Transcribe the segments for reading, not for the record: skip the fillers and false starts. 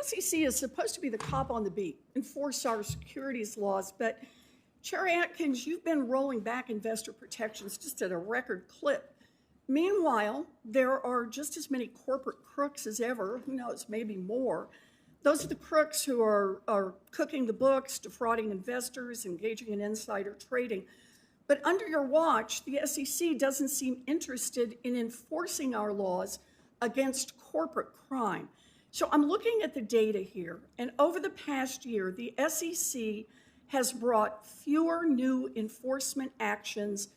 SEC is supposed to be the cop on the beat, enforce our securities laws, but Chair Atkins, you've been rolling back investor protections just at a record clip. Meanwhile, there are just as many corporate crooks as ever, who knows, maybe more. Those are the crooks who are cooking the books, defrauding investors, engaging in insider trading. But under your watch, the SEC doesn't seem interested in enforcing our laws against corporate crime. So I'm looking at the data here, and over the past year, the SEC has brought fewer new enforcement actions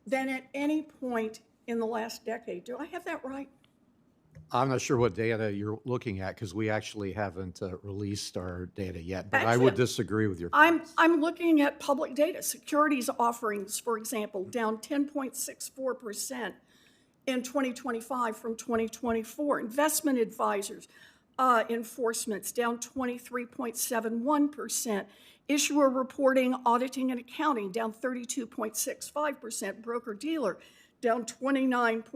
than at any point in the last decade. Do I have that right? I'm not sure what data you're looking at because we actually haven't released our data yet, but I Actually, would disagree with your I'm comments. looking at public data. Securities offerings, for example, down 10.64% in 2025 from 2024. Investment advisors enforcements down 23.71%. Issuer reporting, auditing, and accounting down 32.65%. Broker-dealer down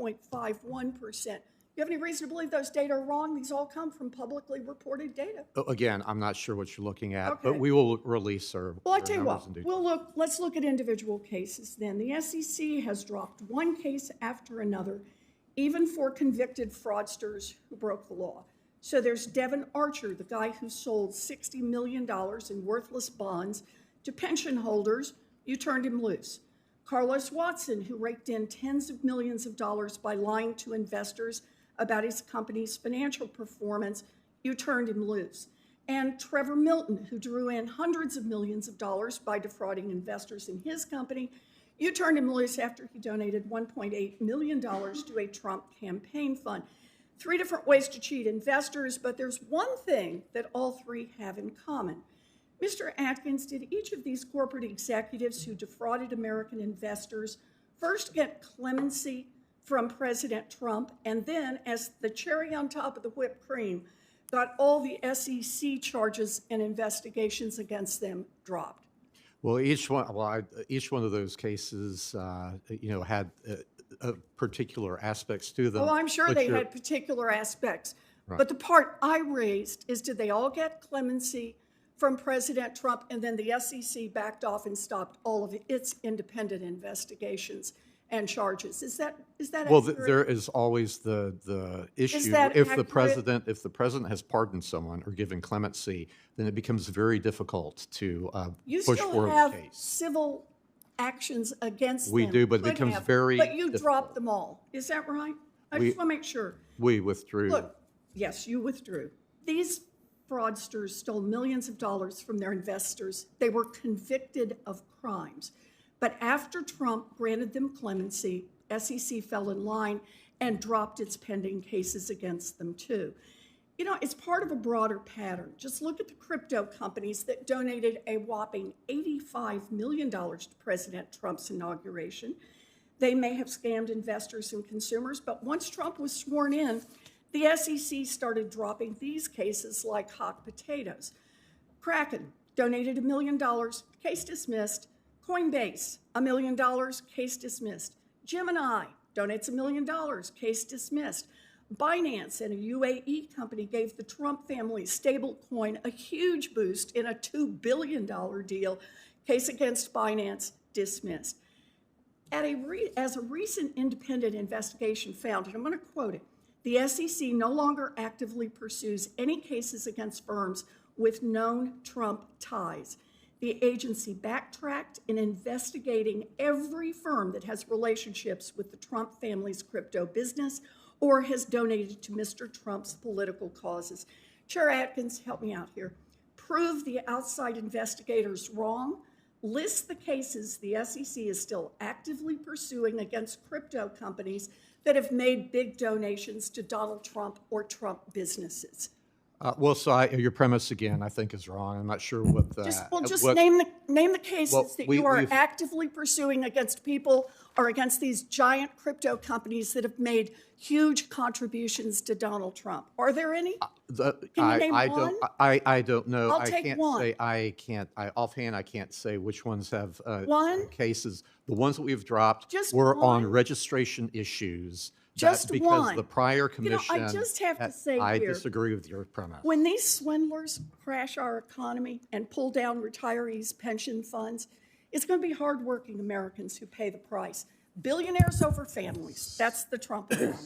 29.51%. You have any reason to believe those data are wrong? These all come from publicly reported data. Again, I'm not sure what you're looking at, Okay. but we will release our Well, I our tell you numbers what, in due time. let's look at individual cases then. The SEC has dropped one case after another, even for convicted fraudsters who broke the law. So there's Devin Archer, the guy who sold $60 million in worthless bonds to pension holders. You turned him loose. Carlos Watson, who raked in tens of millions of dollars by lying to investors about his company's financial performance. You turned him loose. And Trevor Milton, who drew in hundreds of millions of dollars by defrauding investors in his company. You turned him loose after he donated $1.8 million to a Trump campaign fund. 3 different ways to cheat investors, but there's one thing that all 3 have in common. Mr. Atkins, did each of these corporate executives who defrauded American investors first get clemency from President Trump and then, as the cherry on top of the whipped cream, got all the SEC charges and investigations against them dropped? Well, each one of those cases, had particular aspects to them. Oh, I'm sure but they you're- had particular aspects. Right. But the part I raised is, did they all get clemency from President Trump, and then the SEC backed off and stopped all of its independent investigations and charges? Is that Well, accurate? there is always the issue that if the accurate? president has pardoned someone or given clemency, then it becomes very difficult to You push still forward have the case. civil actions against We them. do, but it Could becomes have, very But you difficult. dropped them all. Is that right? I We- just want to make sure. We withdrew. Look, yes, you withdrew. These fraudsters stole millions of dollars from their investors. They were convicted of crimes. But after Trump granted them clemency, SEC fell in line and dropped its pending cases against them too. You know, it's part of a broader pattern. Just look at the crypto companies that donated a whopping $85 million to President Trump's inauguration. They may have scammed investors and consumers, but once Trump was sworn in, the SEC started dropping these cases like hot potatoes. Kraken donated $1 million, case dismissed. Coinbase, $1 million, case dismissed. Gemini donates $1 million, case dismissed. Binance and a UAE company gave the Trump family stablecoin a huge boost in a $2 billion deal. Case against Binance dismissed. As a recent independent investigation found, and I'm going to quote it, the SEC no longer actively pursues any cases against firms with known Trump ties. The agency backtracked in investigating every firm that has relationships with the Trump family's crypto business or has donated to Mr. Trump's political causes. Chair Atkins, help me out here. Prove the outside investigators wrong. List the cases the SEC is still actively pursuing against crypto companies that have made big donations to Donald Trump or Trump businesses. Your premise again, I think, is wrong. I'm not sure what the. Just what- name the cases Well, that we- you are we've- actively pursuing against people or against these giant crypto companies that have made huge contributions to Donald Trump. Are there any? Can you name one? I don't know. I'll I take can't one. say. Offhand, I can't say which ones have One? cases. The ones that we've dropped Just were on one? registration issues Just because one. the prior You know, commission. I just have to say I here, disagree with your premise. when these swindlers crash our economy and pull down retirees' pension funds, it's going to be hardworking Americans who pay the price. Billionaires over families. That's the Trump economy.